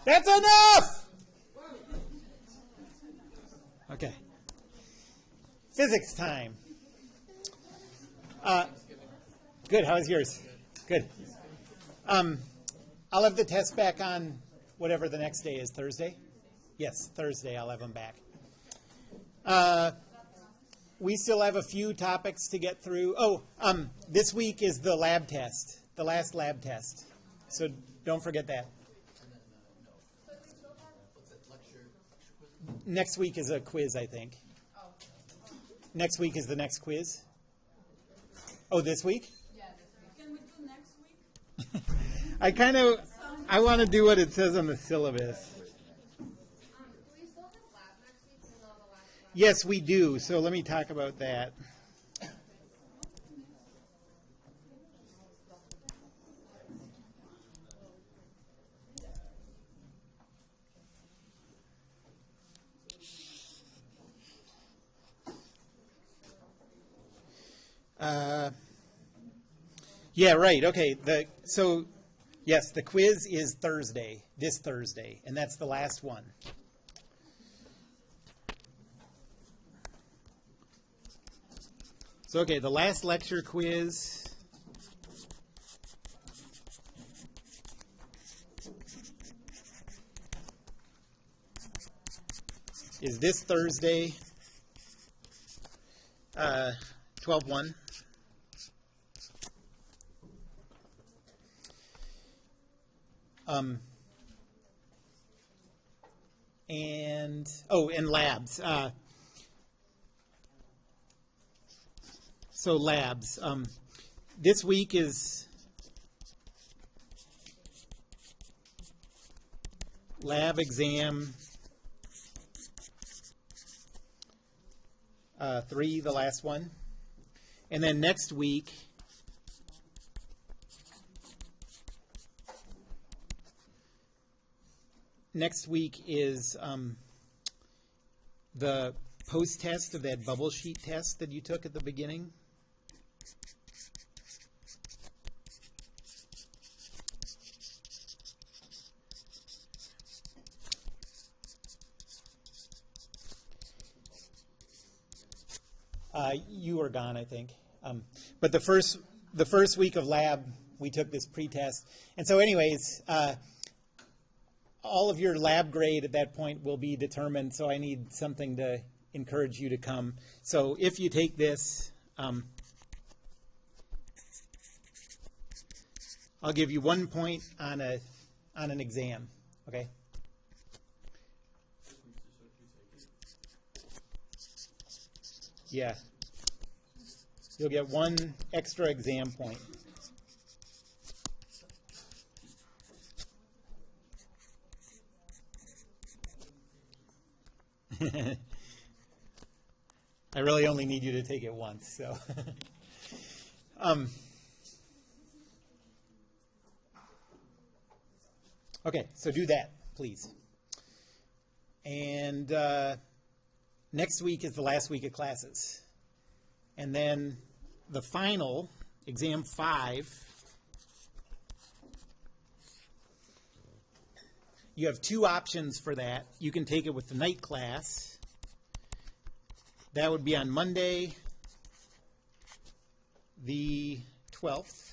That's enough! Okay. Physics time. Good. How was yours? Good. I'll have the test back on whatever the next day is. Thursday? Yes, Thursday. I'll have them back. We still have a few topics to get through. This week is the lab test, the last lab test. So don't forget that. Next week is a quiz, I think. Next week is the next quiz. Oh, this week? Yeah, this week. Can we do next week? I want to do what it says on the syllabus. Do we still have lab next week and all the last lab? Yes, we do. So let me talk about that. Yeah, right. Okay. Yes, the quiz is Thursday, this Thursday, and that's the last one. So, okay, the last lecture quiz is this Thursday, 12/1. And labs. So labs. This week is lab exam 3, the last one. And then next week, is the post-test of that bubble sheet test that you took at the beginning. You were gone, I think. But the first week of lab, we took this pre-test. And so anyways, all of your lab grade at that point will be determined, so I need something to encourage you to come. So if you take this, I'll give you 1 point on an exam, okay? Yeah. You'll get 1 extra exam point. I really only need you to take it once, so. Okay, so do that, please. And next week is the last week of classes. And then the final, exam 5, you have 2 options for that. You can take it with the night class. That would be on Monday, the 12th.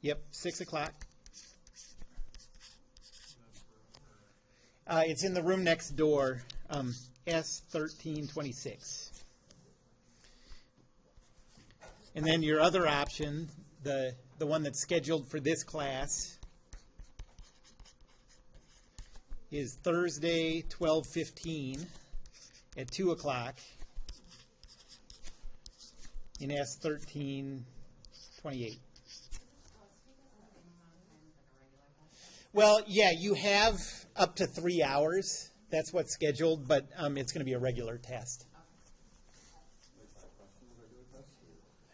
Yep, 6 o'clock. It's in the room next door, S1326. And then your other option, the one that's scheduled for this class, is Thursday, 12:15 at 2 o'clock in S1328. Well, yeah, you have up to 3 hours. That's what's scheduled, but it's going to be a regular test.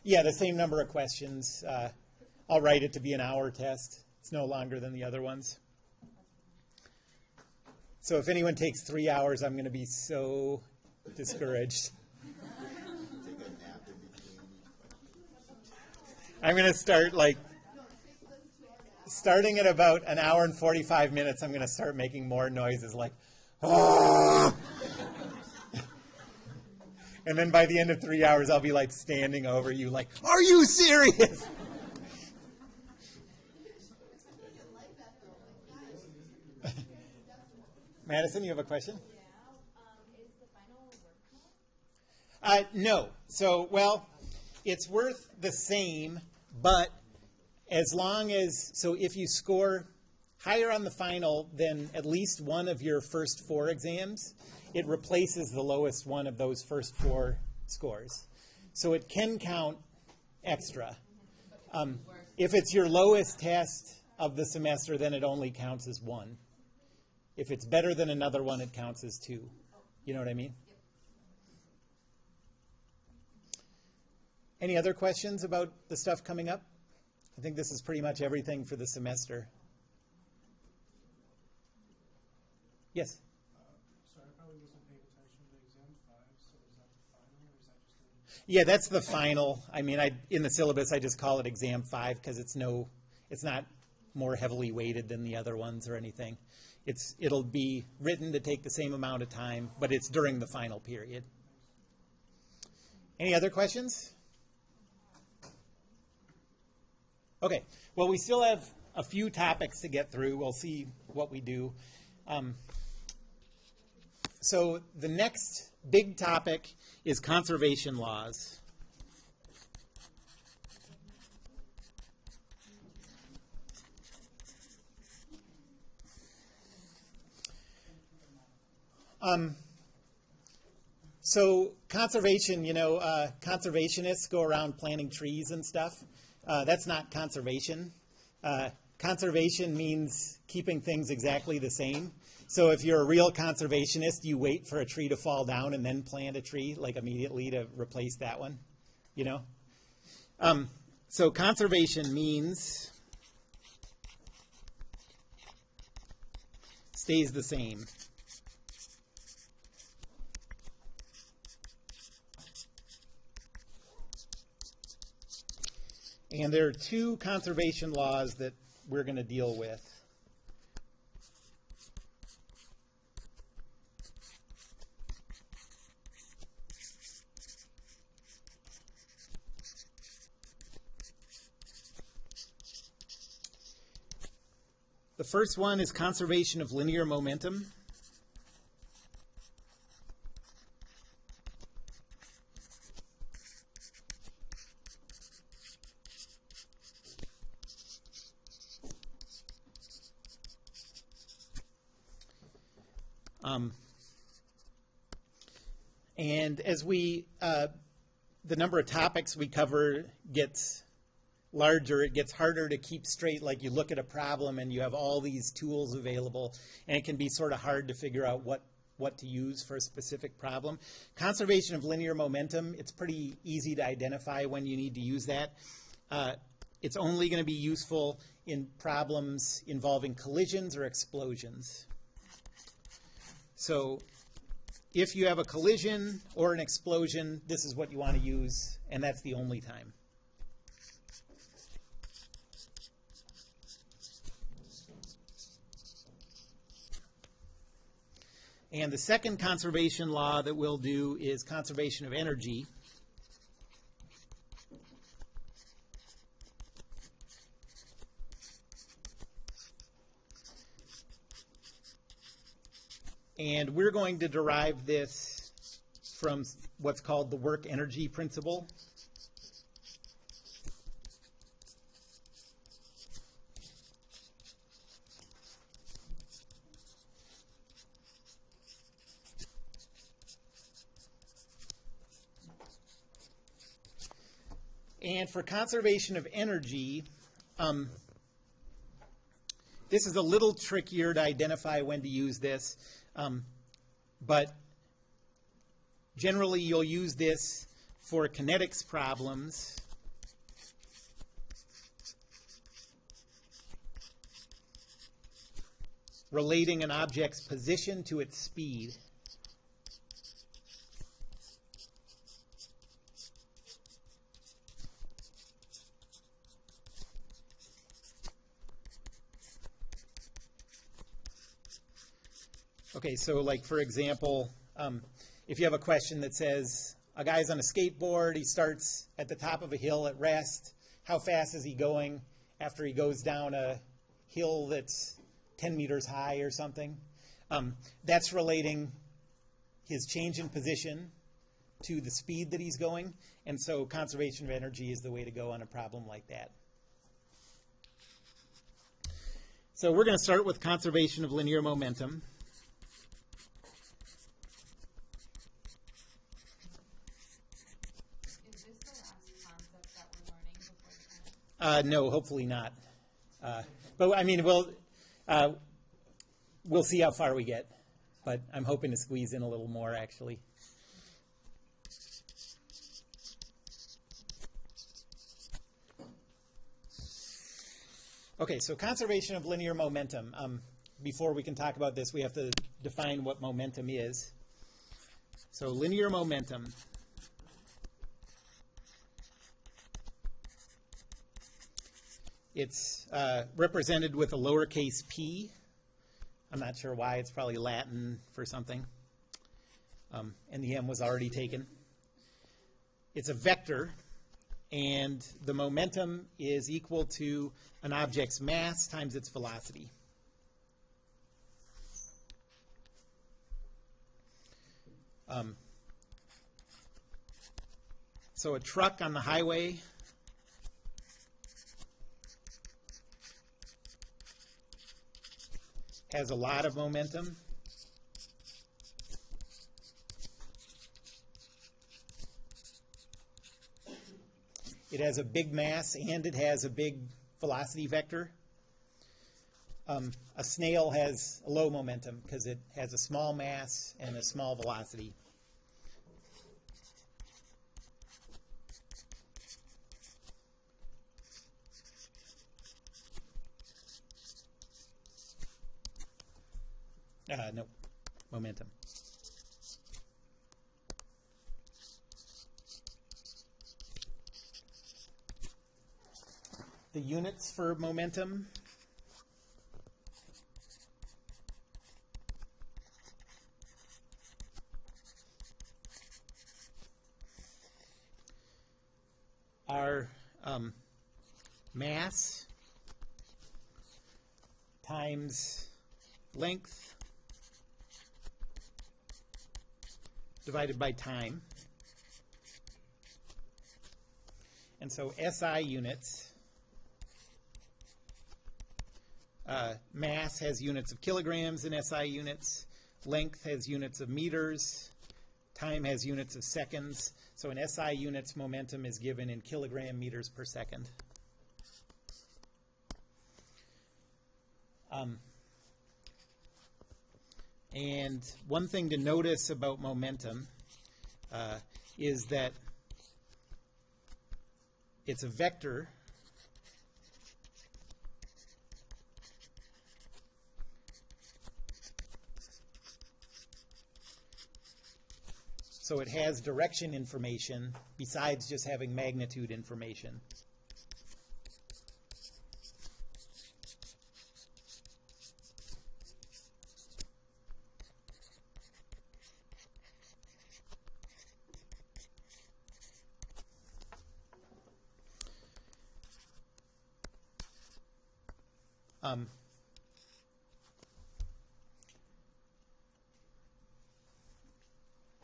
Yeah, the same number of questions. I'll write it to be an hour test. It's no longer than the other ones. So if anyone takes 3 hours, I'm going to be so discouraged. I'm going to start starting at about an hour and 45 minutes, I'm going to start making more noises like, ah! And then by the end of 3 hours, I'll be like standing over you like, are you serious? Madison, you have a question? Is the final work count? No. So, well, it's worth the same, but as long as, so if you score higher on the final than at least one of your first 4 exams, it replaces the lowest one of those first 4 scores. So it can count extra. If it's your lowest test of the semester, then it only counts as 1. If it's better than another one, it counts as 2. You know what I mean? Any other questions about the stuff coming up? I think this is pretty much everything for the semester. Yes? So I probably wasn't paying attention to exam 5, so is that the final, or is that just Yeah, that's the final. I mean, in the syllabus, I just call it exam 5 because it's not more heavily weighted than the other ones or anything. It'll be written to take the same amount of time, but it's during the final period. Any other questions? Okay. Well, we still have a few topics to get through. We'll see what we do. So the next big topic is conservation laws. So conservation, conservationists go around planting trees and stuff. That's not conservation. Conservation means keeping things exactly the same. So if you're a real conservationist, you wait for a tree to fall down and then plant a tree, like immediately to replace that one, So conservation means stays the same. And there are 2 conservation laws that we're going to deal with. The first one is conservation of linear momentum. And as the number of topics we cover gets larger, it gets harder to keep straight. Like you look at a problem and you have all these tools available, and it can be sort of hard to figure out what to use for a specific problem. Conservation of linear momentum, it's pretty easy to identify when you need to use that. It's only going to be useful in problems involving collisions or explosions. So if you have a collision or an explosion, this is what you want to use, and that's the only time. And the second conservation law that we'll do is conservation of energy. And we're going to derive this from what's called the work energy principle. And for conservation of energy, this is a little trickier to identify when to use this, but generally you'll use this for kinetics problems. Relating an object's position to its speed. Okay, so like for example, if you have a question that says, a guy's on a skateboard, he starts at the top of a hill at rest, how fast is he going after he goes down a hill that's 10 meters high or something? That's relating his change in position to the speed that he's going, and so conservation of energy is the way to go on a problem like that. So we're going to start with conservation of linear momentum. Is this the last concept that we're learning before the end? No, hopefully not. But I mean, we'll see how far we get. But I'm hoping to squeeze in a little more, actually. Okay, so conservation of linear momentum. Before we can talk about this, we have to define what momentum is. So linear momentum. It's represented with a lowercase p. I'm not sure why. It's probably Latin for something. And the M was already taken. It's a vector, and the momentum is equal to an object's mass times its velocity. So a truck on the highway has a lot of momentum. It has a big mass and it has a big velocity vector. A snail has a low momentum because it has a small mass and a small velocity. No, momentum. The units for momentum are mass times length divided by time. And so SI units, mass has units of kilograms in SI units, length has units of meters, time has units of seconds. So in SI units, momentum is given in kilogram meters per second. And one thing to notice about momentum is that it's a vector. So it has direction information besides just having magnitude information.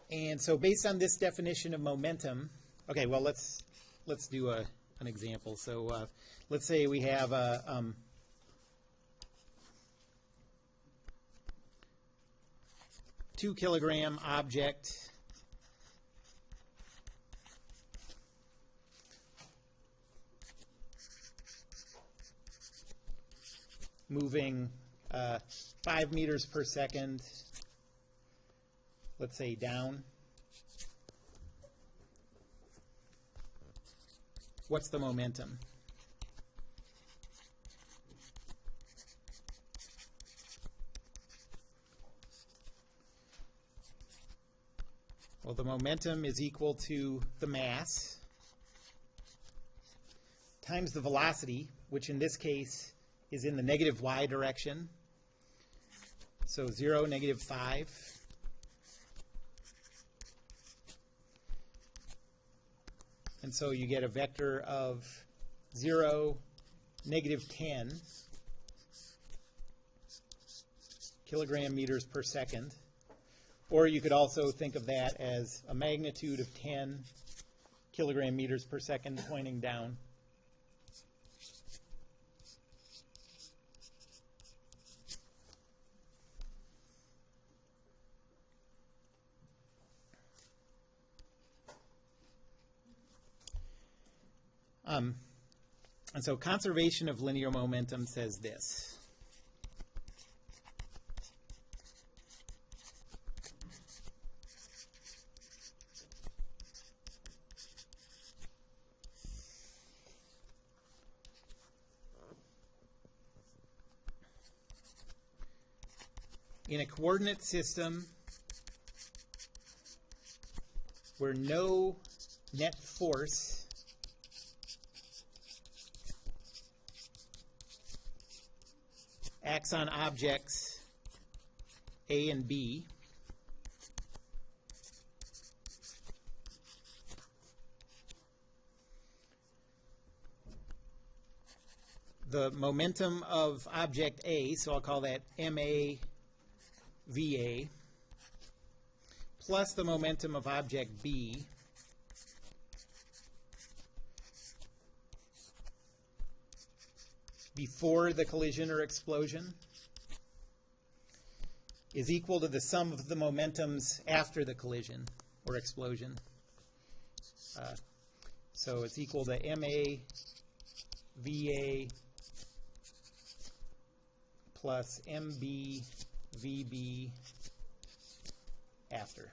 And so based on this definition of momentum, okay, well, let's do an example. So let's say we have a 2 kilogram object moving 5 meters per second, let's say down. What's the momentum? Well, the momentum is equal to the mass times the velocity, which in this case is in the negative y direction, So 0, negative 5. And so you get a vector of 0, negative 10 kilogram meters per second. Or you could also think of that as a magnitude of 10 kilogram meters per second pointing down. And so conservation of linear momentum says this. In a coordinate system where no net force acts on objects A and B, the momentum of object A, so I'll call that MA VA, plus the momentum of object B before the collision or explosion is equal to the sum of the momentums after the collision or explosion. So it's equal to MA VA plus MB VB after.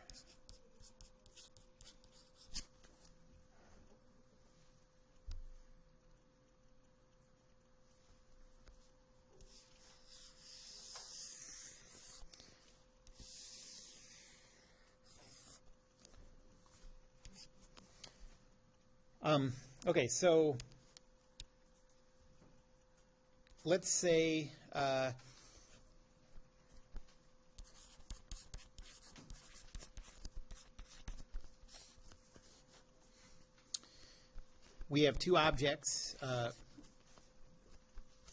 Okay, so let's say we have two objects.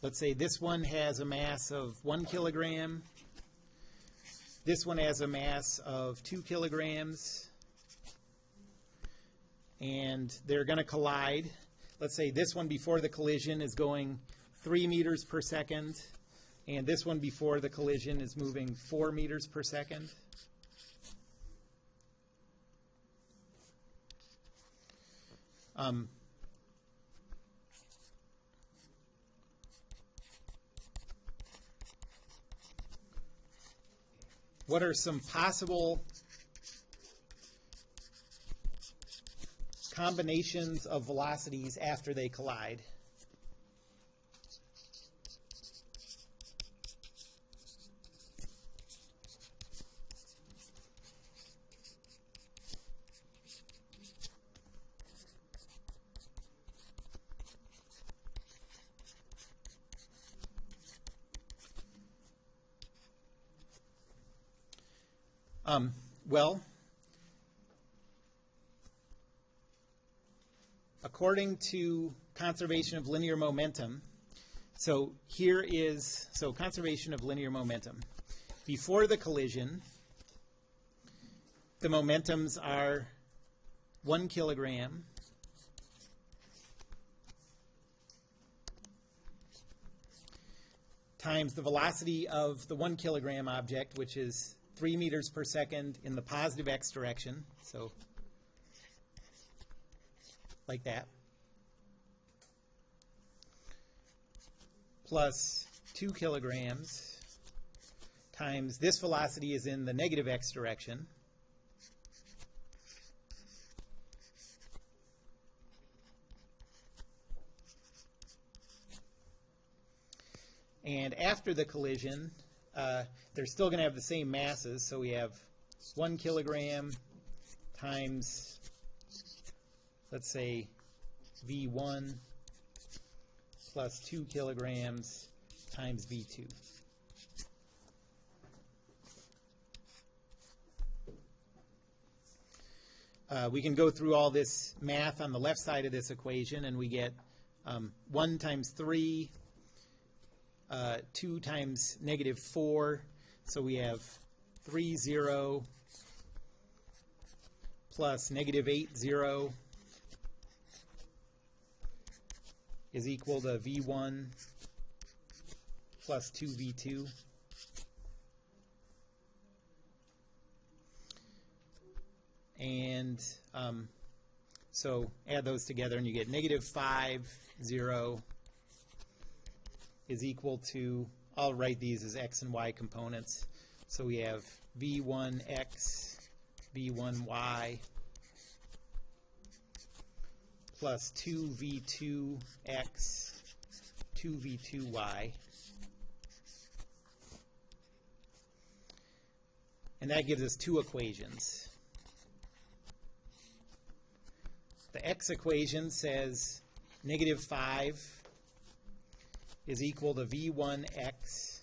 Let's say this one has a mass of 1 kilogram. This one has a mass of 2 kilograms. And they're going to collide. Let's say this one before the collision is going 3 meters per second, and this one before the collision is moving 4 meters per second. What are some possible combinations of velocities after they collide? Well, according to conservation of linear momentum, so conservation of linear momentum. Before the collision, the momentums are 1 kilogram times the velocity of the 1 kilogram object, which is 3 meters per second in the positive x direction, so like that, plus 2 kilograms times this velocity is in the negative x direction, and after the collision, they're still going to have the same masses, so we have 1 kilogram times, let's say, V1 plus 2 kilograms times V2. we can go through all this math on the left side of this equation, and we get 1 times 3, 2 times negative 4. So we have 3, 0 plus negative 8, 0 is equal to V1 plus 2V2. And so add those together and you get negative 5, 0 is equal to, I'll write these as x and y components. So we have V1x, V1y plus 2V2x, 2V2y. And that gives us two equations. The x equation says negative 5 is equal to V1x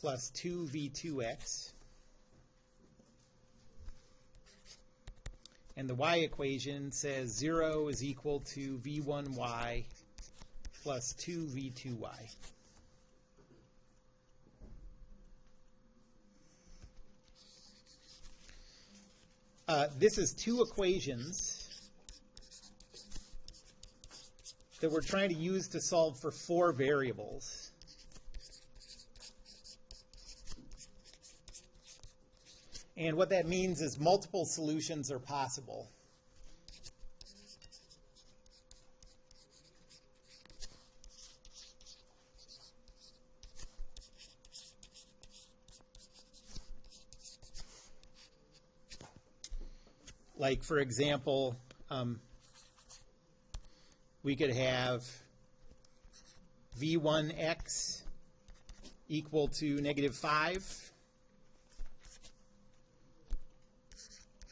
plus 2V2x. And the y equation says 0 is equal to V1y plus 2V2y. This is two equations that we're trying to use to solve for 4 variables. And what that means is multiple solutions are possible. Like, for example, we could have V1x equal to negative 5,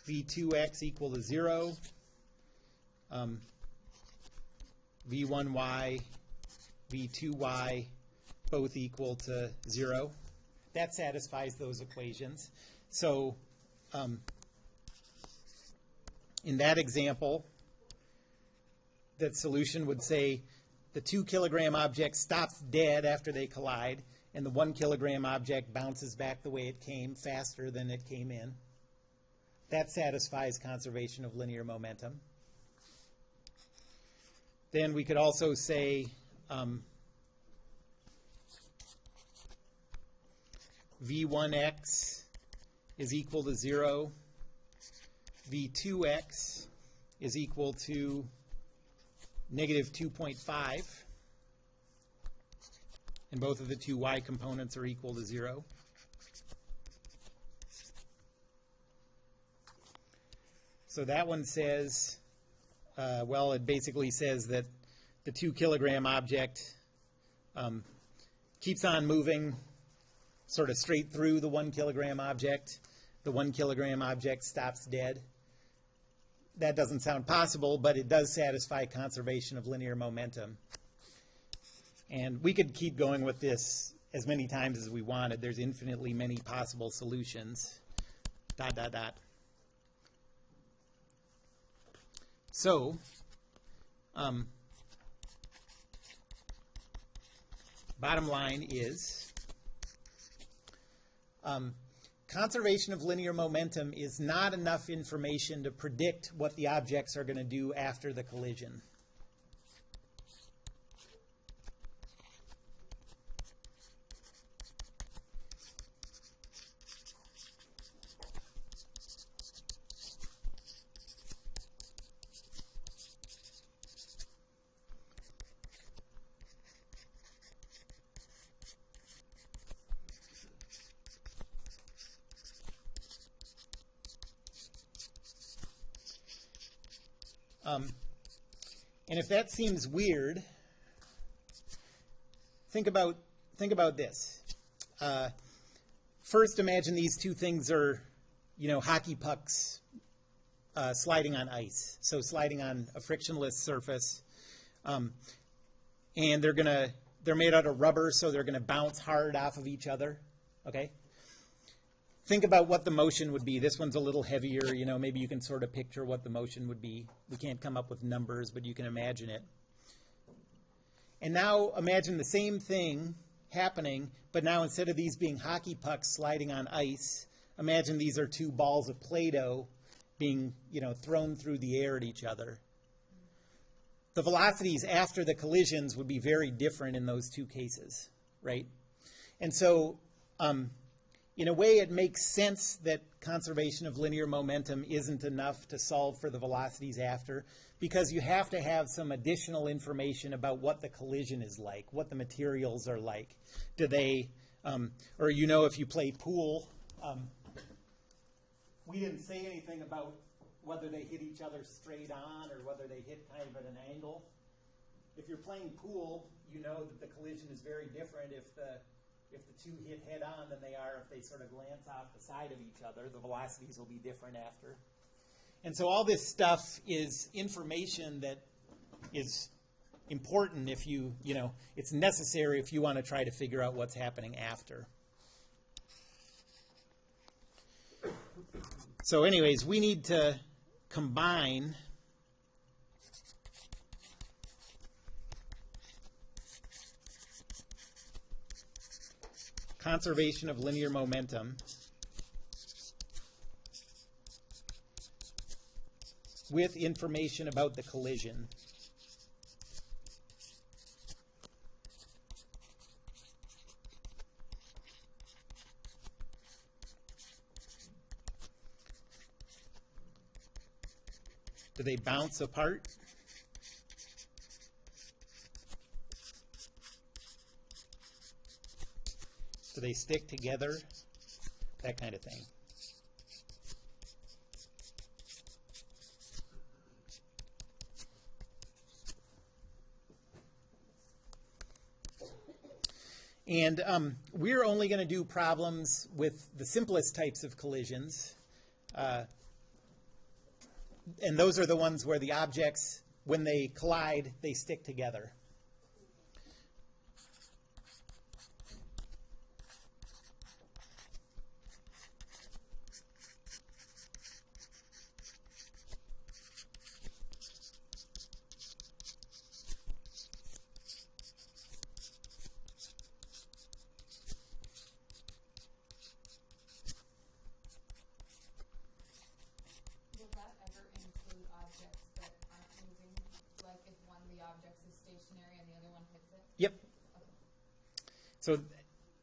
V2x equal to 0, V1y, V2y both equal to 0. That satisfies those equations. So in that example, that solution would say the 2 kilogram object stops dead after they collide, and the 1 kilogram object bounces back the way it came, faster than it came in. That satisfies conservation of linear momentum. Then we could also say V1x is equal to 0, V2x is equal to negative 2.5, and both of the two y components are equal to 0. So that one says, well, it basically says that the 2 kilogram object keeps on moving sort of straight through the 1 kilogram object. The 1 kilogram object stops dead. That doesn't sound possible, but it does satisfy conservation of linear momentum. And we could keep going with this as many times as we wanted. There's infinitely many possible solutions. ... So, bottom line is, conservation of linear momentum is not enough information to predict what the objects are going to do after the collision. And if that seems weird, think about this. First, imagine these two things are, hockey pucks sliding on ice. So sliding on a frictionless surface, and they're made out of rubber, so they're going to bounce hard off of each other. Okay. think about what the motion would be. This one's a little heavier, you know, maybe you can sort of picture what the motion would be. We can't come up with numbers, but you can imagine it. And now imagine the same thing happening, but now instead of these being hockey pucks sliding on ice, imagine these are two balls of Play-Doh being, you know, thrown through the air at each other. The velocities after the collisions would be very different in those two cases, right? And so, in a way, it makes sense that conservation of linear momentum isn't enough to solve for the velocities after, because you have to have some additional information about what the collision is like, what the materials are like. Do they, or you know, if you play pool, we didn't say anything about whether they hit each other straight on or whether they hit kind of at an angle. If you're playing pool, you know that the collision is very different if the two hit head on than they are if they sort of glance off the side of each other. The velocities will be different after. And so all this stuff is information that is important if you know, it's necessary if you want to try to figure out what's happening after. So anyways, we need to combine conservation of linear momentum with information about the collision. Do they bounce apart? Do they stick together? That kind of thing. And we're only going to do problems with the simplest types of collisions. And those are the ones where the objects, when they collide, they stick together. Will that ever include objects that aren't moving? Like if one of the objects is stationary and the other one hits it? Yep. So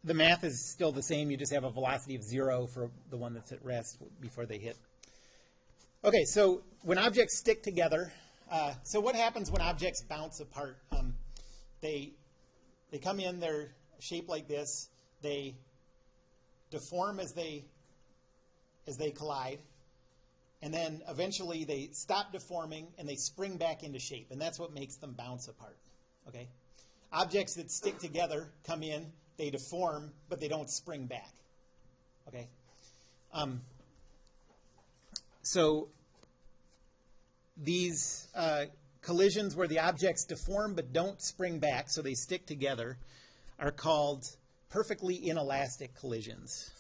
the math is still the same. You just have a velocity of 0 for the one that's at rest before they hit. Okay, so when objects stick together, so what happens when objects bounce apart? They come in, they're shaped like this. They deform as they collide. And then eventually they stop deforming and they spring back into shape. And that's what makes them bounce apart. Okay? Objects that stick together come in, they deform, but they don't spring back. Okay? So these collisions where the objects deform but don't spring back, so they stick together, are called perfectly inelastic collisions.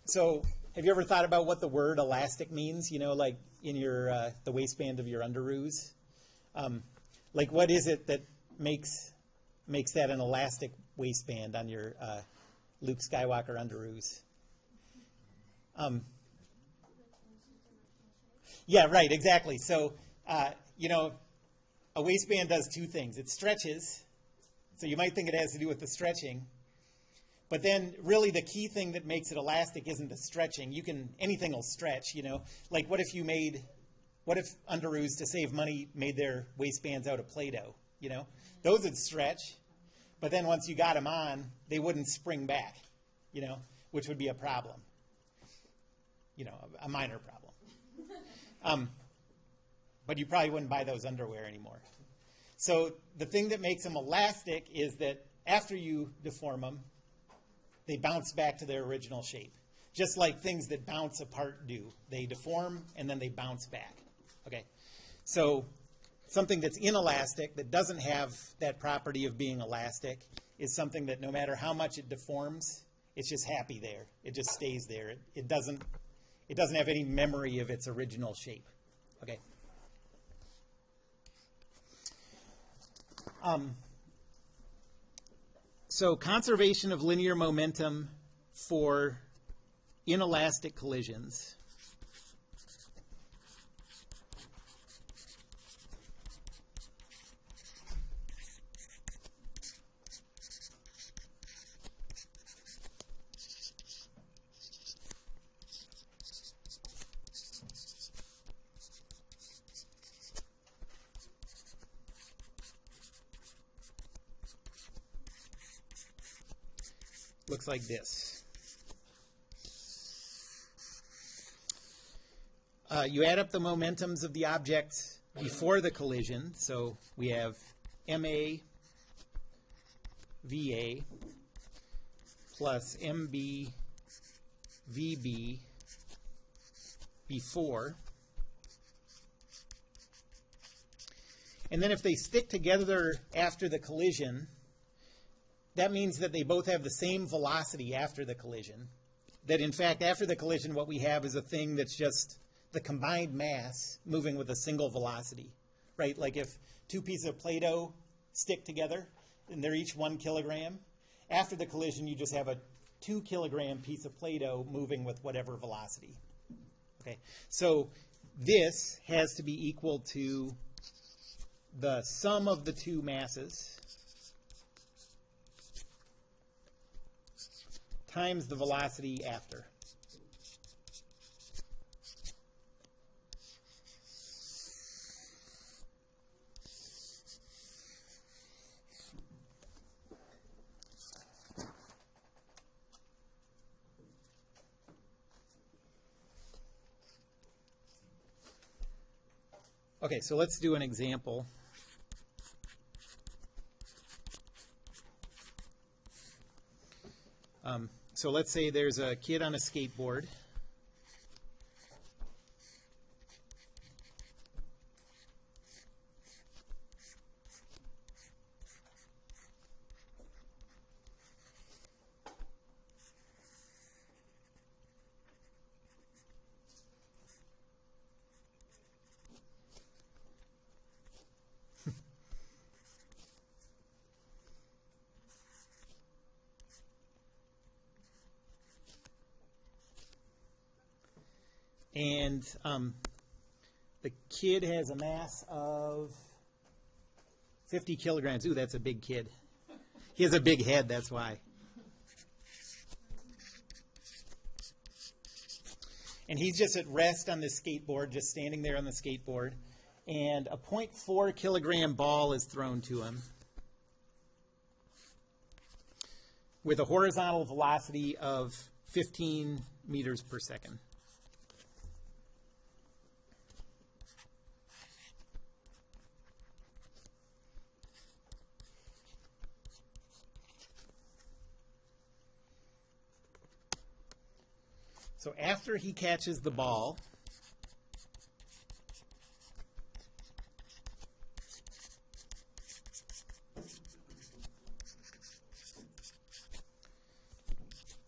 So have you ever thought about what the word elastic means? You know, like in your the waistband of your underoos? Like what is it that makes that an elastic waistband on your Luke Skywalker underoos? Yeah, right, exactly. So, you know, a waistband does two things. It stretches, so you might think it has to do with the stretching. But then really the key thing that makes it elastic isn't the stretching. Anything will stretch, you know. Like what if underoos, to save money, made their waistbands out of Play-Doh, you know? Those would stretch, but then once you got them on, they wouldn't spring back, you know, which would be a problem. You know, a minor problem. But you probably wouldn't buy those underwear anymore. So the thing that makes them elastic is that after you deform them, they bounce back to their original shape. just like things that bounce apart do. They deform and then they bounce back. Okay, so something that's inelastic, that doesn't have that property of being elastic, is something that no matter how much it deforms, it's just happy there. It just stays there. It doesn't have any memory of its original shape. Okay. So conservation of linear momentum for inelastic collisions. Looks like this. You add up the momentums of the objects before the collision. So we have MA VA plus MB VB before. And then if they stick together after the collision, that means that they both have the same velocity after the collision. That in fact, after the collision, what we have is a thing that's just the combined mass moving with a single velocity, right? Like if two pieces of Play-Doh stick together and they're each 1 kilogram, after the collision, you just have a 2 kilogram piece of Play-Doh moving with whatever velocity. Okay, so this has to be equal to the sum of the two masses times the velocity after. Okay, so let's do an example. So let's say there's a kid on a skateboard. And the kid has a mass of 50 kilograms. Ooh, that's a big kid. He has a big head, that's why. And he's just at rest on this skateboard, just standing there on the skateboard. And a 0.4 kilogram ball is thrown to him with a horizontal velocity of 15 meters per second. So after he catches the ball,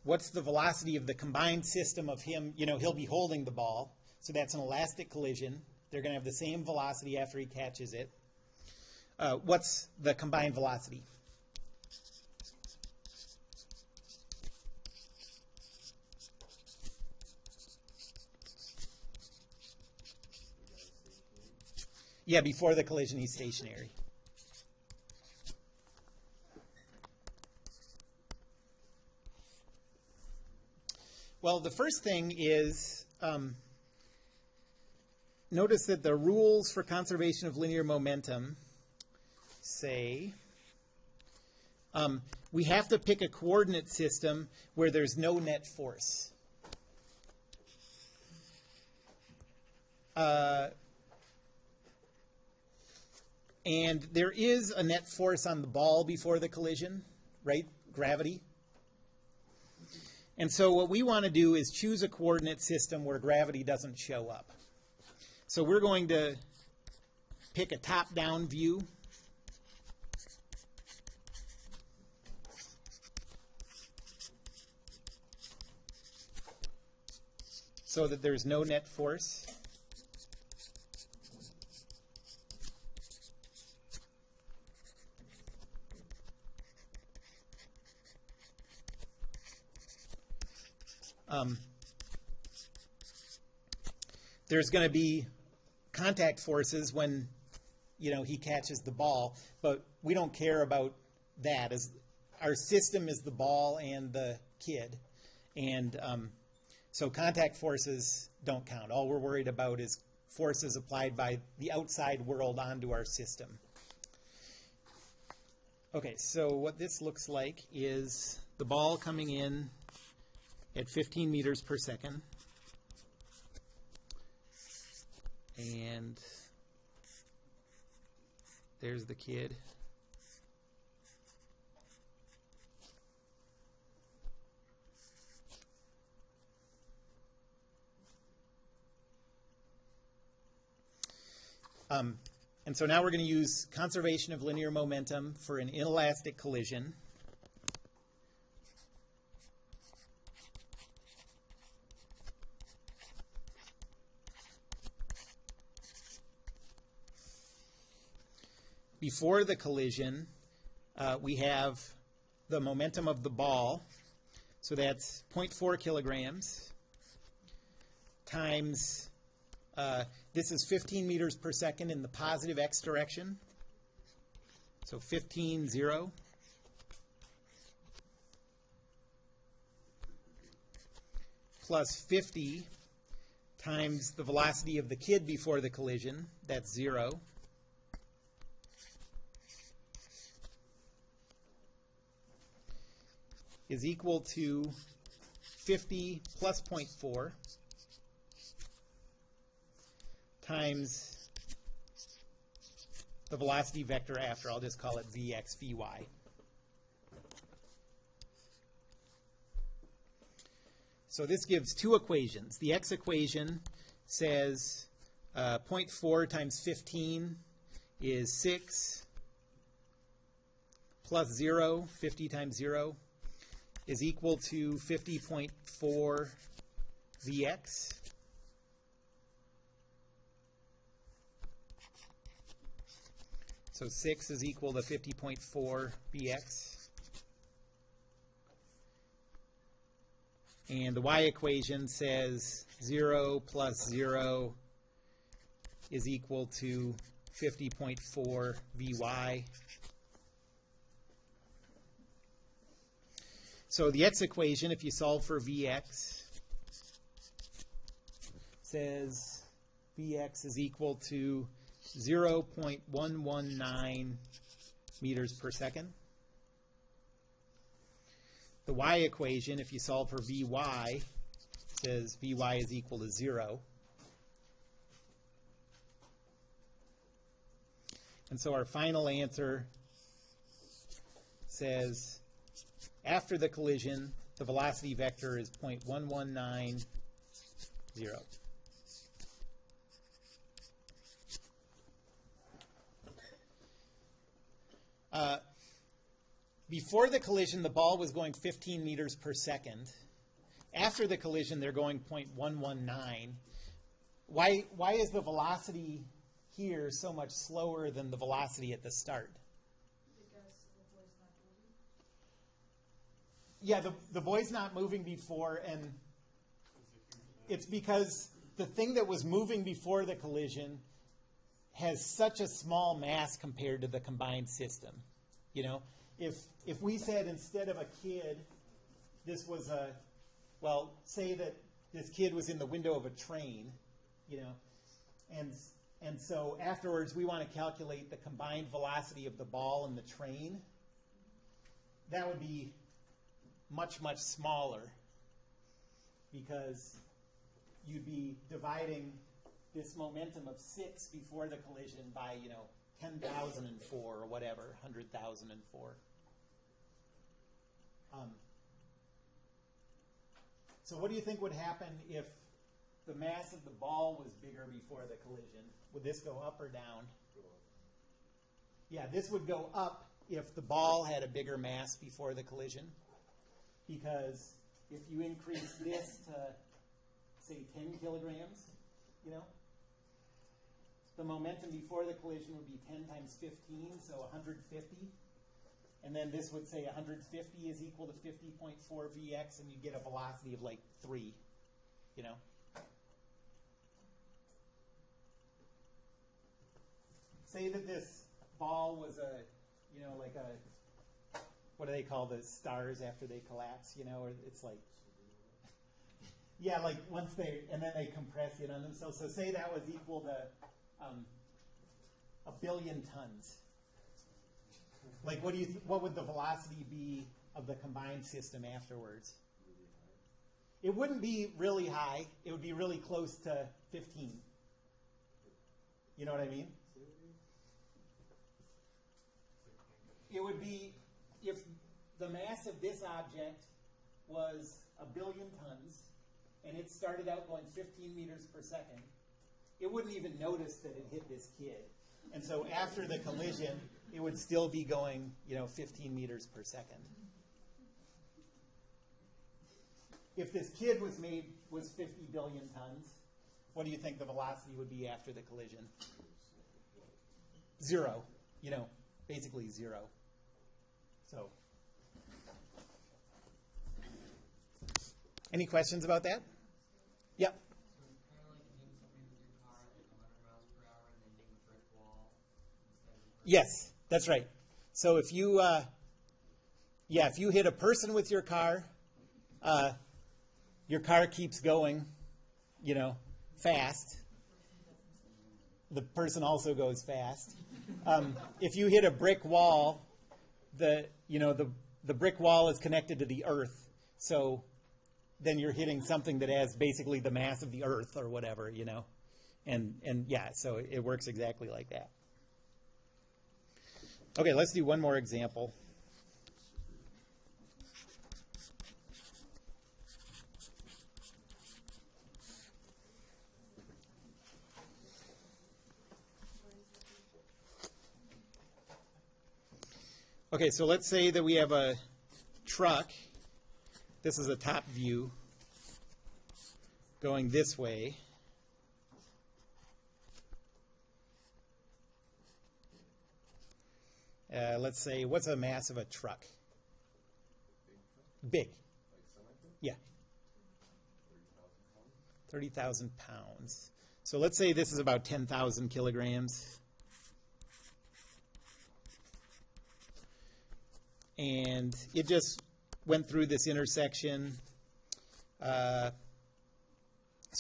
what's the velocity of the combined system of him? You know, he'll be holding the ball, so that's an elastic collision. They're going to have the same velocity after he catches it. What's the combined velocity? Yeah, before the collision, he's stationary. Well, the first thing is, notice that the rules for conservation of linear momentum say we have to pick a coordinate system where there's no net force. And there is a net force on the ball before the collision, right? Gravity. And so what we want to do is choose a coordinate system where gravity doesn't show up. So we're going to pick a top-down view. So that there's no net force. There's going to be contact forces when, he catches the ball, but we don't care about that. As our system is the ball and the kid, and so contact forces don't count. All we're worried about is forces applied by the outside world onto our system. Okay, so what this looks like is the ball coming in at 15 meters per second. And there's the kid. And so now we're going to use conservation of linear momentum for an inelastic collision. Before the collision, we have the momentum of the ball. So that's 0.4 kilograms times, this is 15 meters per second in the positive x direction. So 15, 0. Plus 50 times the velocity of the kid before the collision. That's 0. Is equal to 50 plus 0.4 times the velocity vector after. I'll just call it Vx, Vy. So this gives two equations. The x equation says 0.4 times 15 is 6 plus 0, 50 times 0, is equal to 50.4 Vx. So 6 is equal to 50.4 Vx. And the y equation says 0 plus 0 is equal to 50.4 Vy. So the x equation, if you solve for Vx, says Vx is equal to 0.119 meters per second. The y equation, if you solve for Vy, says Vy is equal to 0. And so our final answer says after the collision, the velocity vector is 0.1190. Before the collision, the ball was going 15 meters per second. After the collision, they're going 0.119. Why is the velocity here so much slower than the velocity at the start? Yeah, the boy's not moving before, and it's because the thing that was moving before the collision has such a small mass compared to the combined system. If we said instead of a kid, this was say that this kid was in the window of a train, and so afterwards we want to calculate the combined velocity of the ball and the train. That would be much, much smaller because you'd be dividing this momentum of 6 before the collision by, 10,004 or whatever, 100,004. So what do you think would happen if the mass of the ball was bigger before the collision? Would this go up or down? Yeah, this would go up if the ball had a bigger mass before the collision. Because if you increase this to, say, 10 kilograms, you know, the momentum before the collision would be 10 times 15, so 150. And then this would say 150 is equal to 50.4 Vx, and you get a velocity of like 3, you know. Say that this ball was a, you know, like a, what do they call the stars after they collapse, you know, or it's like, yeah, like once they, and then they compress in on themselves. So say that was equal to 1 billion tons. Like, what would the velocity be of the combined system afterwards? It wouldn't be really high. It would be really close to 15. You know what I mean? It would be, if the mass of this object was 1 billion tons, and it started out going 15 meters per second, it wouldn't even notice that it hit this kid. And so after the collision, it would still be going, you know, 15 meters per second. If this kid was 50 billion tons, what do you think the velocity would be after the collision? 0, you know, basically 0. So, any questions about that? Yep. So it's kind of like hitting something with your car at 100 miles per hour and then hitting a brick wall instead of a brick. Yes, that's right. So if you, if you hit a person with your car keeps going, you know, fast. The person also goes fast. If you hit a brick wall, the brick wall is connected to the earth, so then you're hitting something that has basically the mass of the earth or whatever, you know, and yeah, so it works exactly like that. Okay, let's do one more example. Okay, so let's say that we have a truck. This is a top view going this way. Let's say, what's the mass of a truck? Big. Like semi-big? Yeah. 30,000 pounds? 30,000 pounds. So let's say this is about 10,000 kilograms. And it just went through this intersection. So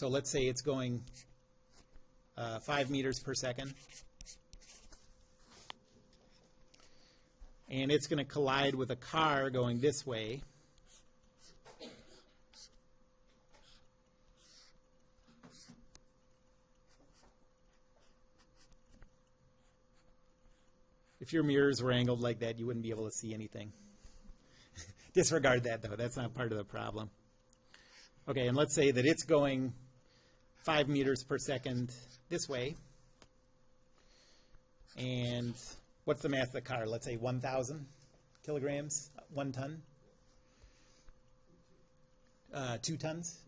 let's say it's going 5 meters per second. And it's going to collide with a car going this way. If your mirrors were angled like that, you wouldn't be able to see anything. Disregard that, though. That's not part of the problem. Okay, and let's say that it's going 5 meters per second this way. And what's the mass of the car? Let's say 1,000 kilograms, 1 ton. 2 tons.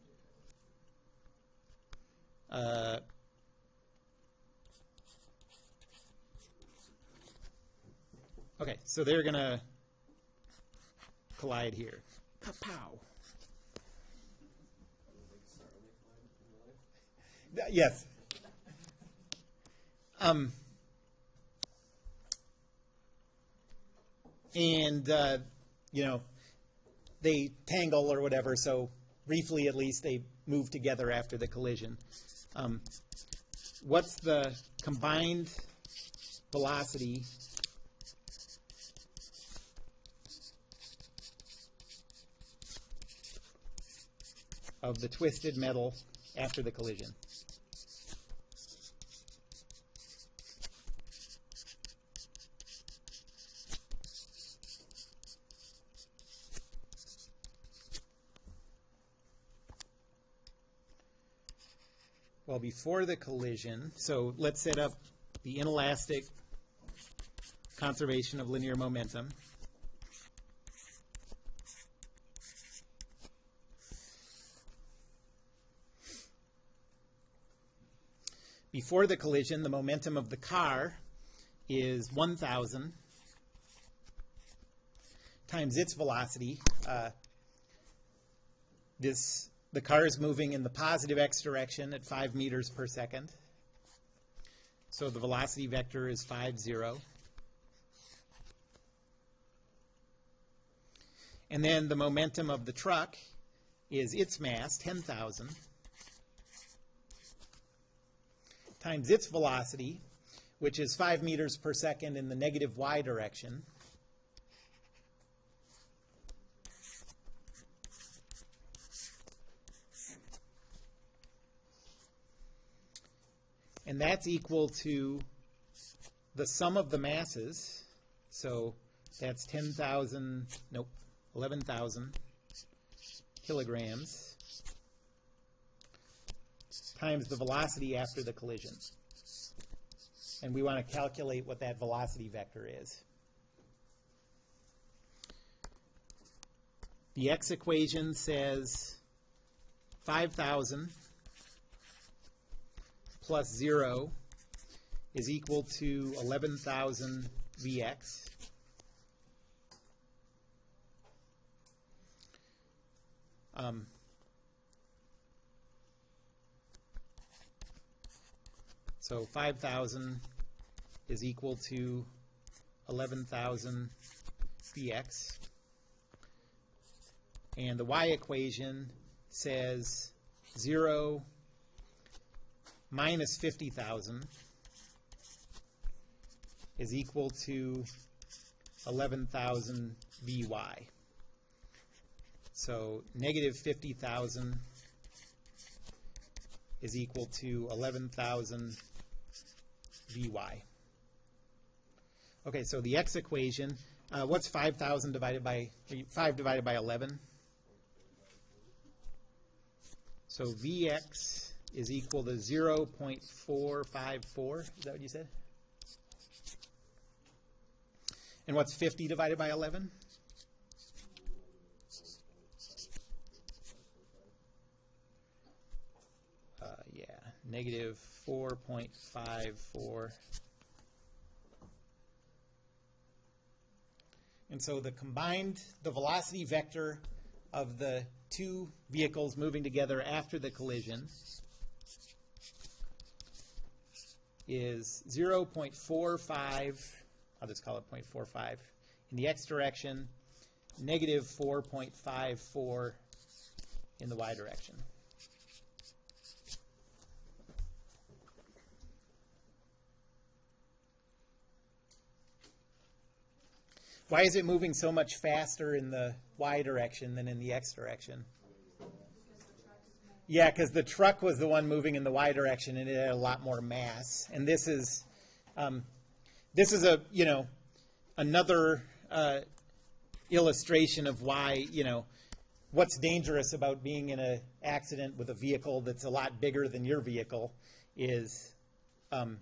Okay, so they're going to collide here. Pow. Yes. And, they tangle or whatever, so briefly at least they move together after the collision. What's the combined velocity of the twisted metal after the collision? Well, before the collision, so let's set up the inelastic conservation of linear momentum. Before the collision, the momentum of the car is 1,000 times its velocity. The car is moving in the positive x direction at 5 meters per second. So the velocity vector is 5, 0. And then the momentum of the truck is its mass, 10,000, times its velocity, which is 5 meters per second in the negative y direction. And that's equal to the sum of the masses. So that's 11,000 kilograms times the velocity after the collision. And we want to calculate what that velocity vector is. The x equation says 5,000 plus 0 is equal to 11,000 Vx. So 5,000 is equal to 11,000 Vx. And the y equation says 0 minus 50,000 is equal to 11,000 Vy. So negative 50,000 is equal to 11,000 Vy. Okay, so the x equation, what's 5,000 divided by, 5 divided by 11? So Vx is equal to 0.454. Is that what you said? And what's 50 divided by 11? Yeah, negative 4.54. And so the velocity vector of the two vehicles moving together after the collision is 0.45, I'll just call it 0.45 in the x direction, negative 4.54 in the y direction. Why is it moving so much faster in the y direction than in the x direction? Yeah, because the truck was the one moving in the y direction, and it had a lot more mass. And this is a another illustration of why what's dangerous about being in an accident with a vehicle that's a lot bigger than your vehicle is the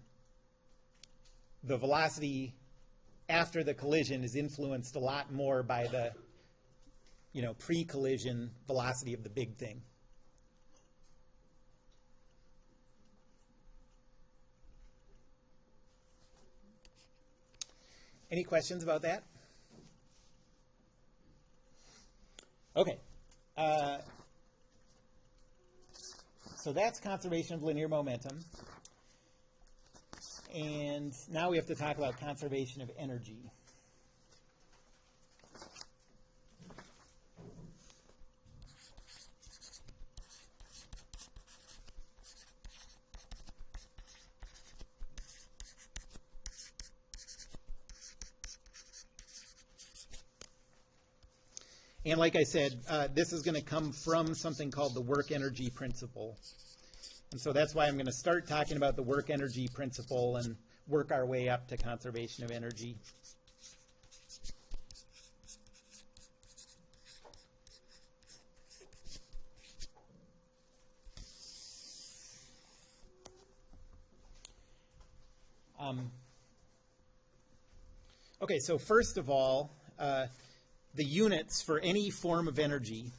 velocity after the collision is influenced a lot more by the pre-collision velocity of the big thing. Any questions about that? Okay. So that's conservation of linear momentum. And now we have to talk about conservation of energy. And like I said, this is going to come from something called the work energy principle. And so that's why I'm going to start talking about the work energy principle and work our way up to conservation of energy. Okay, so first of all, the units for any form of energy,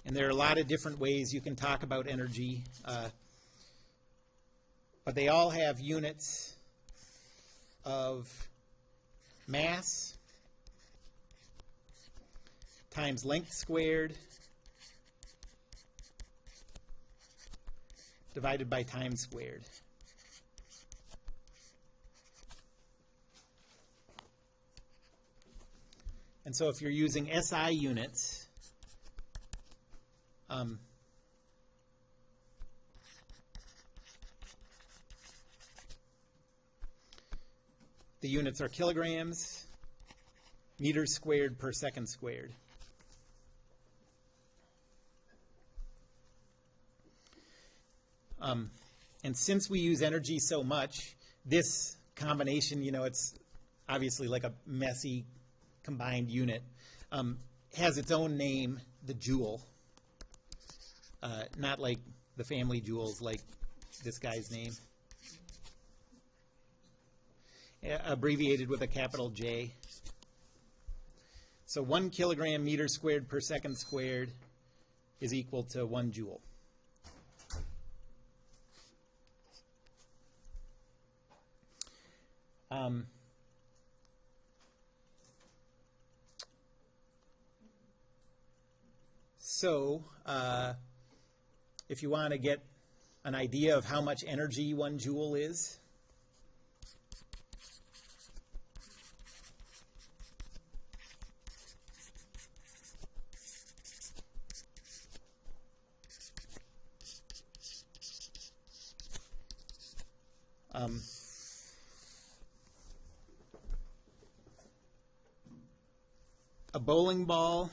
and there are a lot of different ways you can talk about energy, but they all have units of mass times length squared divided by time squared. And so if you're using SI units, the units are kilograms, meters squared per second squared. And since we use energy so much, this combination, it's obviously like a messy combined unit, has its own name, the joule. Not like the family jewels, like this guy's name. Abbreviated with a capital J. So 1 kilogram meter squared per second squared is equal to 1 joule. So if you want to get an idea of how much energy 1 joule is, a bowling ball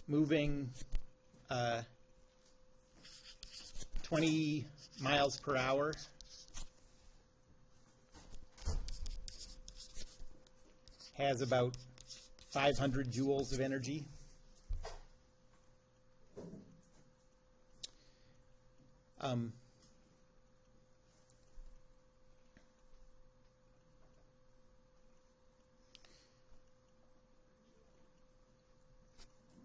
moving 20 miles per hour has about 500 joules of energy.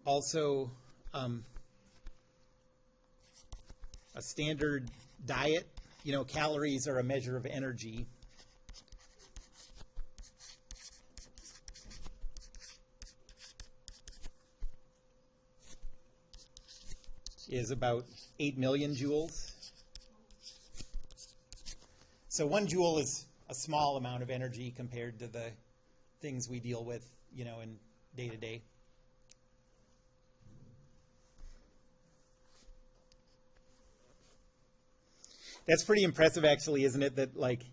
Also, a standard diet, calories are a measure of energy. Is about 8 million joules. So 1 joule is a small amount of energy compared to the things we deal with, in day to day. That's pretty impressive, actually, isn't it? That, like,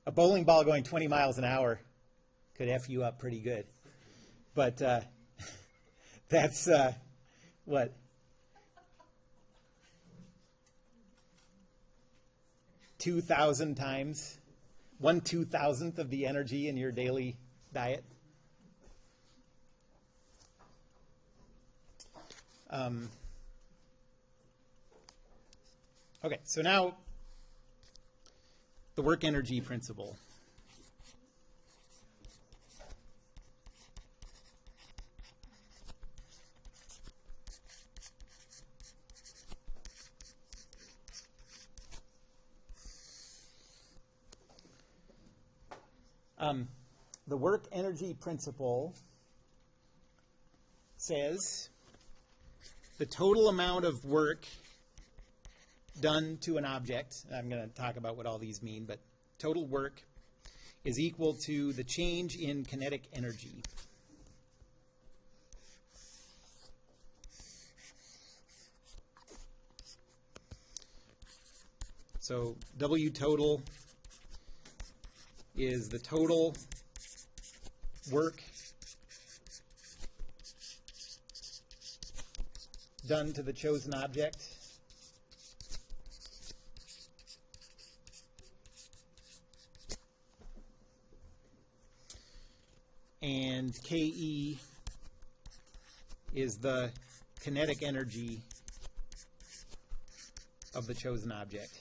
a bowling ball going 20 miles an hour could F you up pretty good. But that's, what? 2,000 times, 1/2000th of the energy in your daily diet. Okay, so now the work energy principle. The work energy principle says the total amount of work done to an object, I'm going to talk about what all these mean, but total work is equal to the change in kinetic energy. So W total is the total work done to the chosen object and KE is the kinetic energy of the chosen object.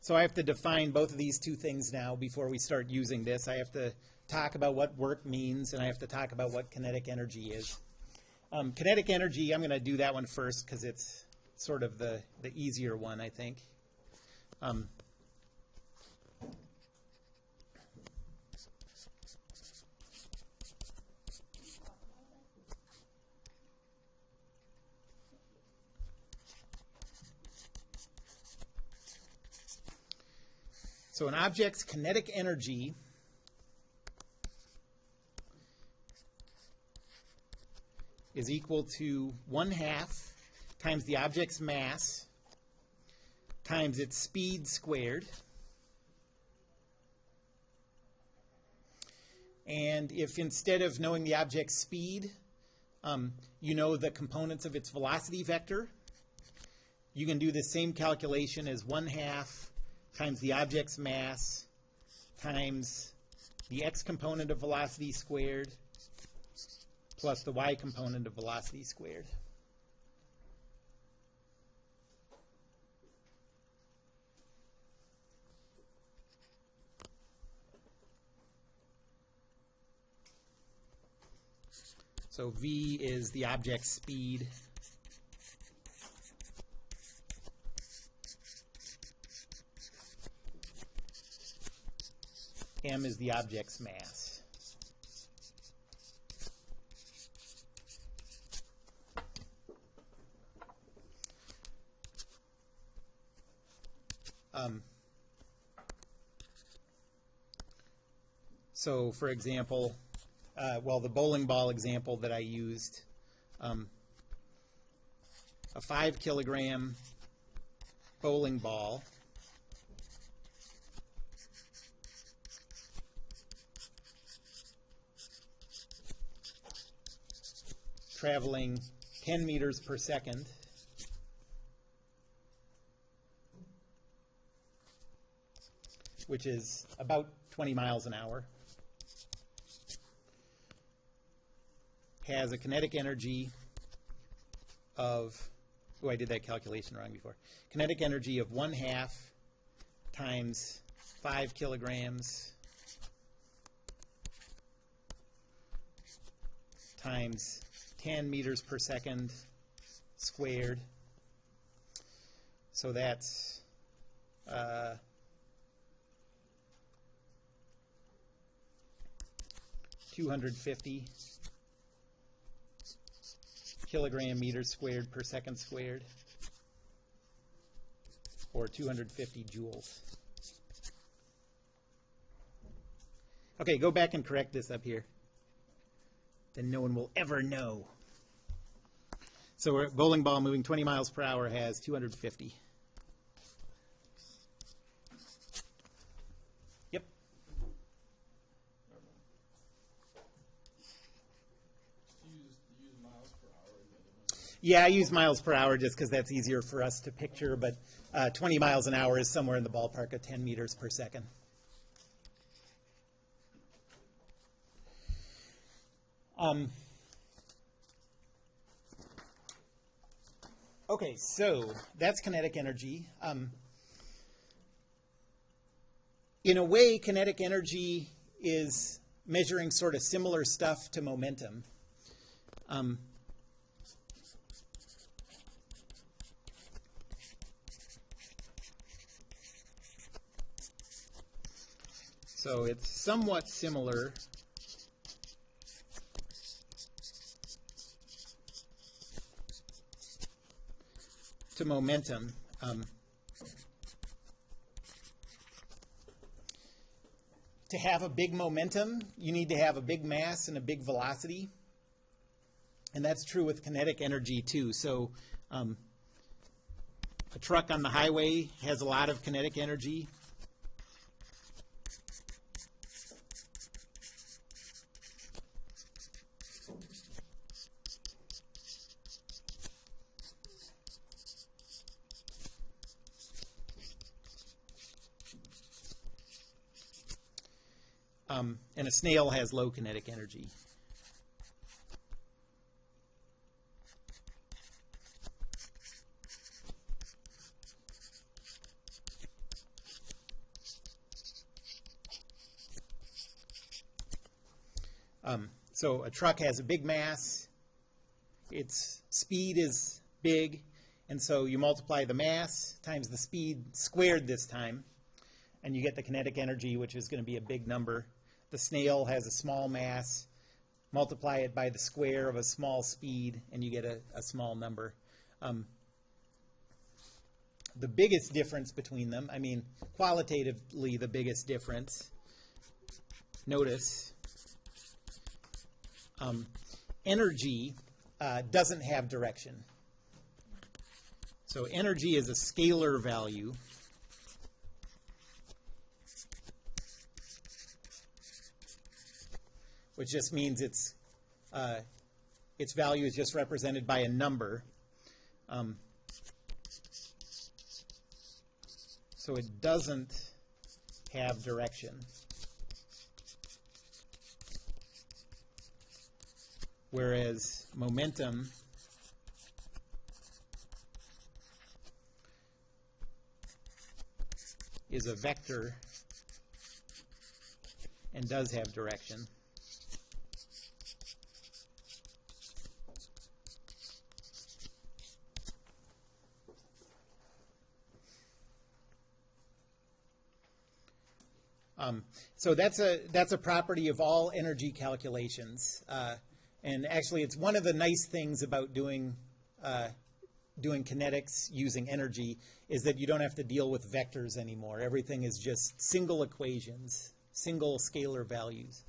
So I have to define both of these two things now before we start using this. I have to talk about what work means, and I have to talk about what kinetic energy is. Kinetic energy, I'm going to do that one first because it's sort of the easier one, I think. So an object's kinetic energy is equal to 1/2 times the object's mass times its speed squared. And if instead of knowing the object's speed, you know the components of its velocity vector, you can do the same calculation as 1/2 times the object's mass times the x component of velocity squared plus the y component of velocity squared. So v is the object's speed. M is the object's mass. So, for example, the bowling ball example that I used, a 5 kilogram bowling ball traveling 10 meters per second which is about 20 miles an hour, has a kinetic energy of, I did that calculation wrong before, kinetic energy of 1/2 times 5 kilograms times 10 meters per second squared. So that's 250 kilogram meters squared per second squared, or 250 joules. Okay, go back and correct this up here. Then no one will ever know. So a bowling ball moving 20 miles per hour has 250. Yep. Use miles per hour. Yeah, I use miles per hour just because that's easier for us to picture, but 20 miles an hour is somewhere in the ballpark of 10 meters per second. Okay, so that's kinetic energy. In a way, kinetic energy is measuring sort of similar stuff to momentum. So it's somewhat similar to momentum. To have a big momentum, you need to have a big mass and a big velocity. And that's true with kinetic energy too. So a truck on the highway has a lot of kinetic energy. and a snail has low kinetic energy. So a truck has a big mass, its speed is big, and so you multiply the mass times the speed squared this time, and you get the kinetic energy, which is going to be a big number. The snail has a small mass, multiply it by the square of a small speed, and you get a small number. The biggest difference between them, I mean, qualitatively the biggest difference, notice, energy doesn't have direction. So energy is a scalar value. Which just means its value is just represented by a number. So it doesn't have direction. Whereas momentum is a vector and does have direction. So that's a property of all energy calculations, and actually it's one of the nice things about doing kinetics using energy is that you don't have to deal with vectors anymore. Everything is just single equations, single scalar values.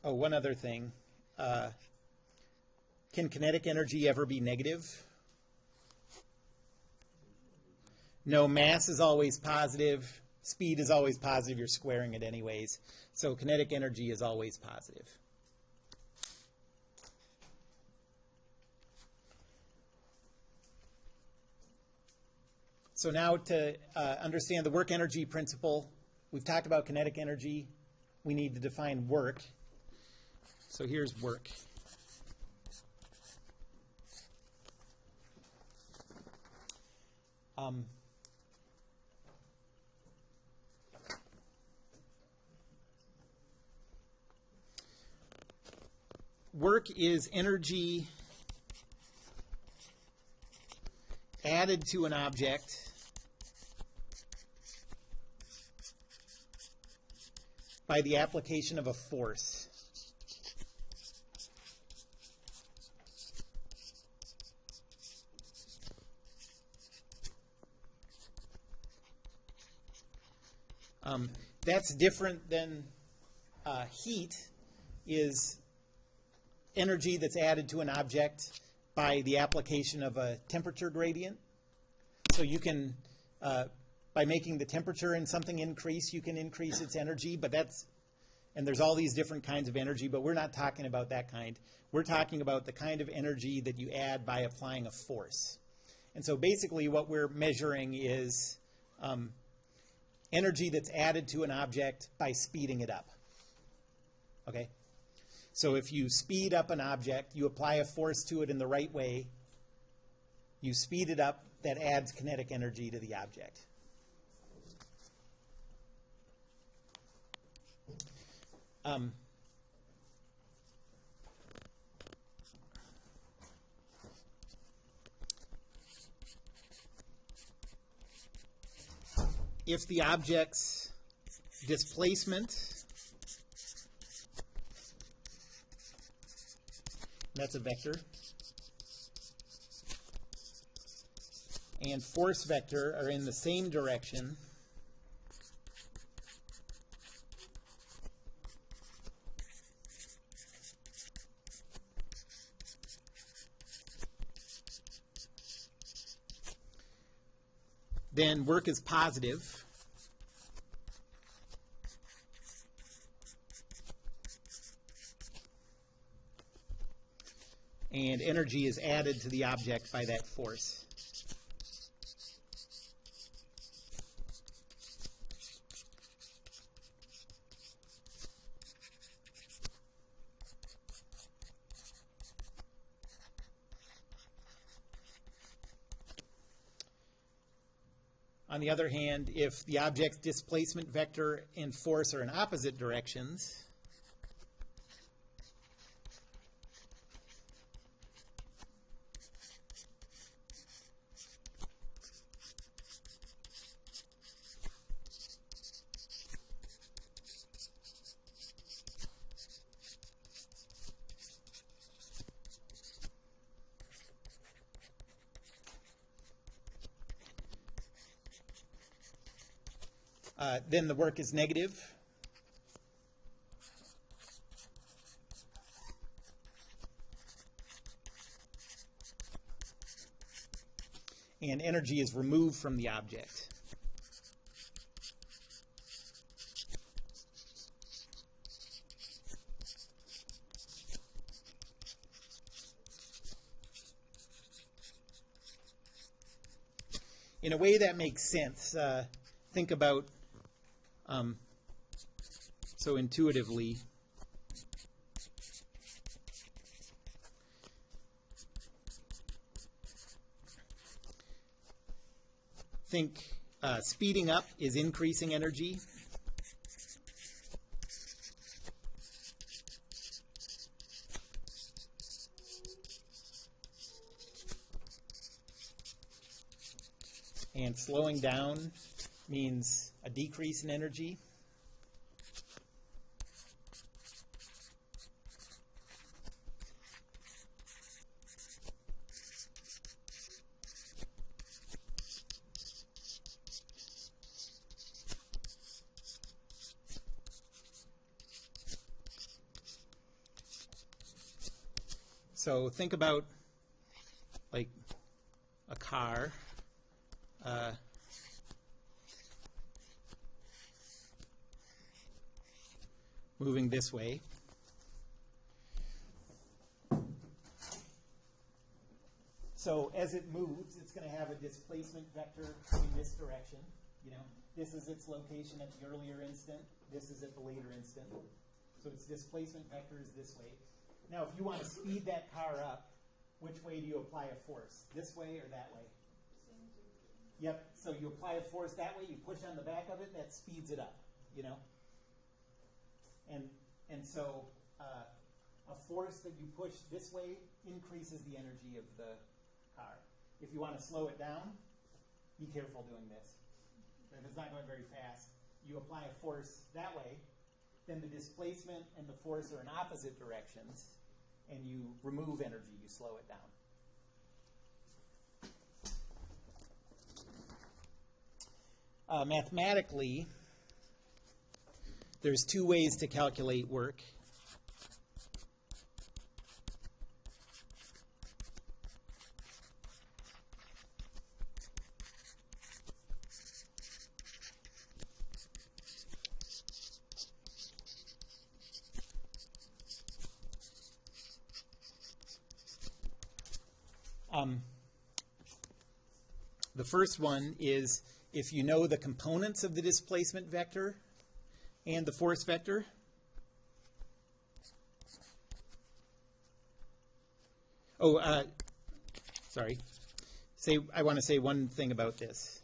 Oh, one other thing. Can kinetic energy ever be negative? No, mass is always positive. Speed is always positive. You're squaring it anyways. So kinetic energy is always positive. So now to understand the work energy principle, we've talked about kinetic energy. We need to define work. So here's work. Work is energy added to an object by the application of a force. That's different than heat is energy that's added to an object by the application of a temperature gradient. So you can, by making the temperature in something increase, you can increase its energy, but and there's all these different kinds of energy, but we're not talking about that kind. We're talking about the kind of energy that you add by applying a force. And so basically what we're measuring is energy that's added to an object by speeding it up. Okay? So if you speed up an object, you apply a force to it in the right way, you speed it up, that adds kinetic energy to the object. If the object's displacement, that's a vector, and force vector are in the same direction, then work is positive. And energy is added to the object by that force. On the other hand, if the object's displacement vector and force are in opposite directions, then the work is negative. And energy is removed from the object. In a way that makes sense. Think about, so intuitively, think speeding up is increasing energy. And slowing down means a decrease in energy. So think about like a car. Moving this way. So as it moves, it's going to have a displacement vector in this direction. You know, this is its location at the earlier instant. This is at the later instant. So its displacement vector is this way. Now, if you want to speed that car up, which way do you apply a force? This way or that way? Yep. So you apply a force that way. You push on the back of it. That speeds it up. You know. And so a force that you push this way increases the energy of the car. If you want to slow it down, be careful doing this. If it's not going very fast, you apply a force that way, then the displacement and the force are in opposite directions, and you remove energy, you slow it down. Mathematically, there's two ways to calculate work. The first one is if you know the components of the displacement vector and the force vector. Sorry. I want to say one thing about this.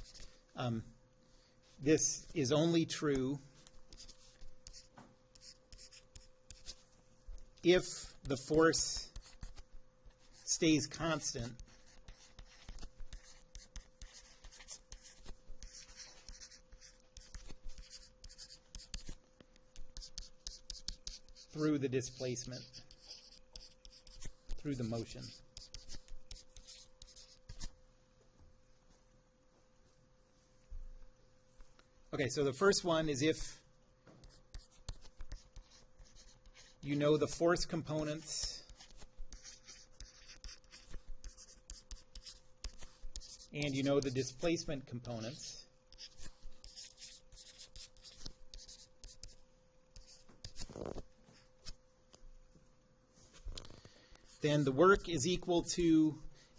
This is only true if the force stays constant through the displacement, through the motion. Okay, so the first one is if you know the force components and you know the displacement components. Then the work is equal to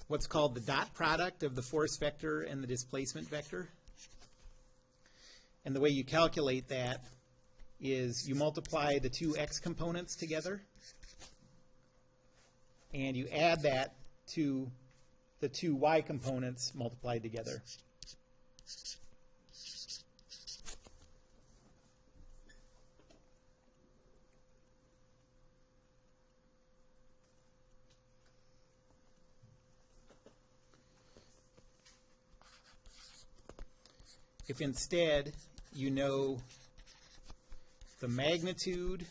what's called the dot product of the force vector and the displacement vector. And the way you calculate that is you multiply the two x components together, and you add that to the two y components multiplied together. if instead you know the magnitude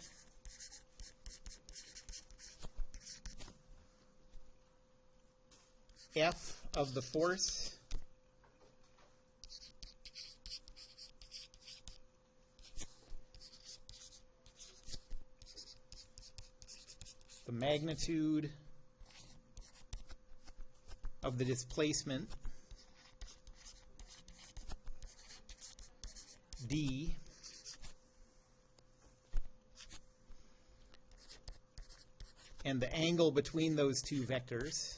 F of the force the magnitude of the displacement D and the angle between those two vectors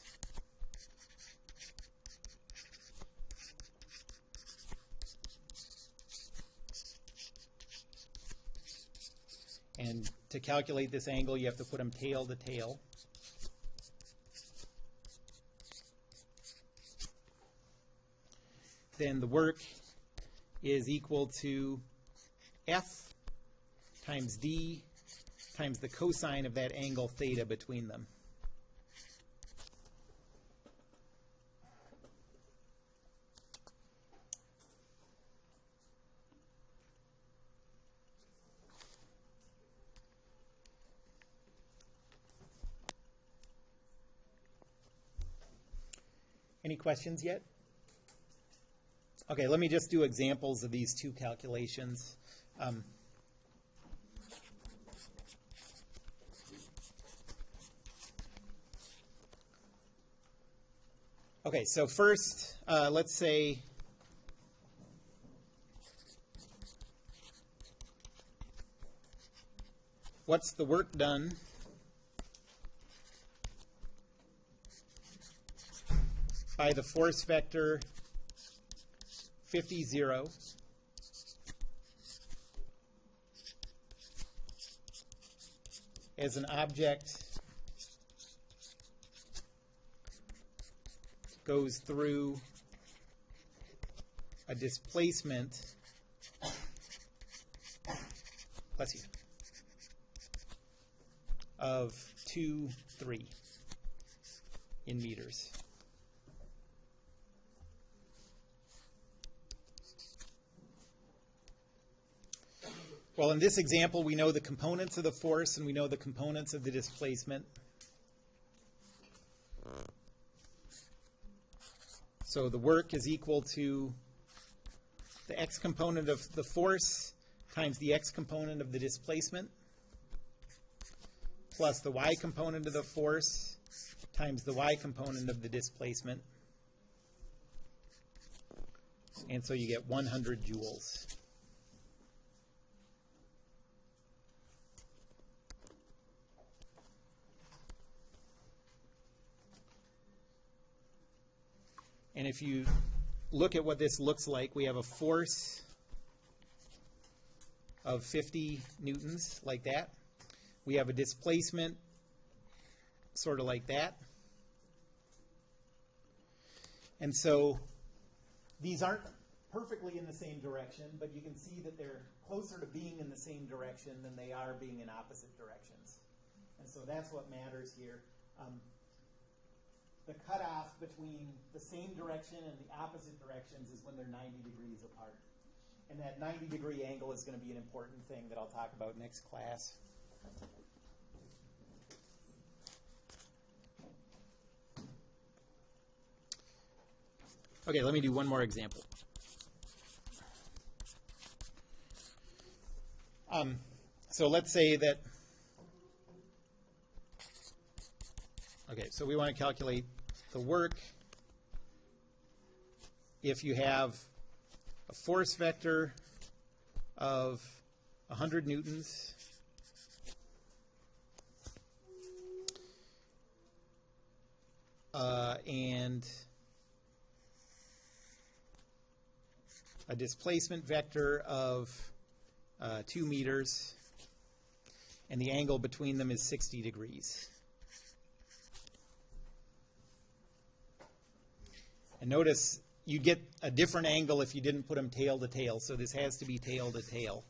and to calculate this angle you have to put them tail to tail. Then the work is equal to F times D times the cosine of that angle theta between them. Any questions yet? Okay, let me just do examples of these two calculations. Okay, so first, let's say what's the work done by the force vector 50, 0 as an object goes through a displacement, bless you, of 2, 3 in meters. Well, in this example, we know the components of the force and we know the components of the displacement. So the work is equal to the x component of the force times the x component of the displacement plus the y component of the force times the y component of the displacement. And so you get 100 joules. And if you look at what this looks like, we have a force of 50 newtons, like that. We have a displacement sort of like that. And so these aren't perfectly in the same direction, but you can see that they're closer to being in the same direction than they are being in opposite directions. And so that's what matters here. The cutoff between the same direction and the opposite directions is when they're 90 degrees apart. And that 90-degree angle is going to be an important thing that I'll talk about next class. Okay, let me do one more example. So let's say that, okay, so we want to calculate the work if you have a force vector of 100 newtons and a displacement vector of 2 meters, and the angle between them is 60 degrees. And notice you get a different angle if you didn't put them tail to tail, so this has to be tail to tail.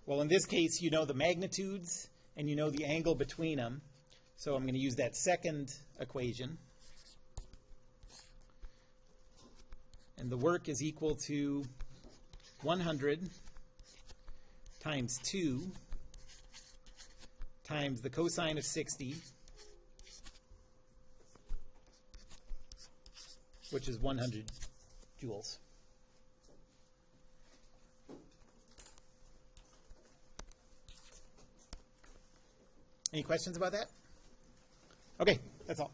Well, in this case, you know the magnitudes and you know the angle between them. So I'm going to use that second equation. And the work is equal to 100 times 2 times the cosine of 60, which is 100 joules. Any questions about that? Okay, that's all.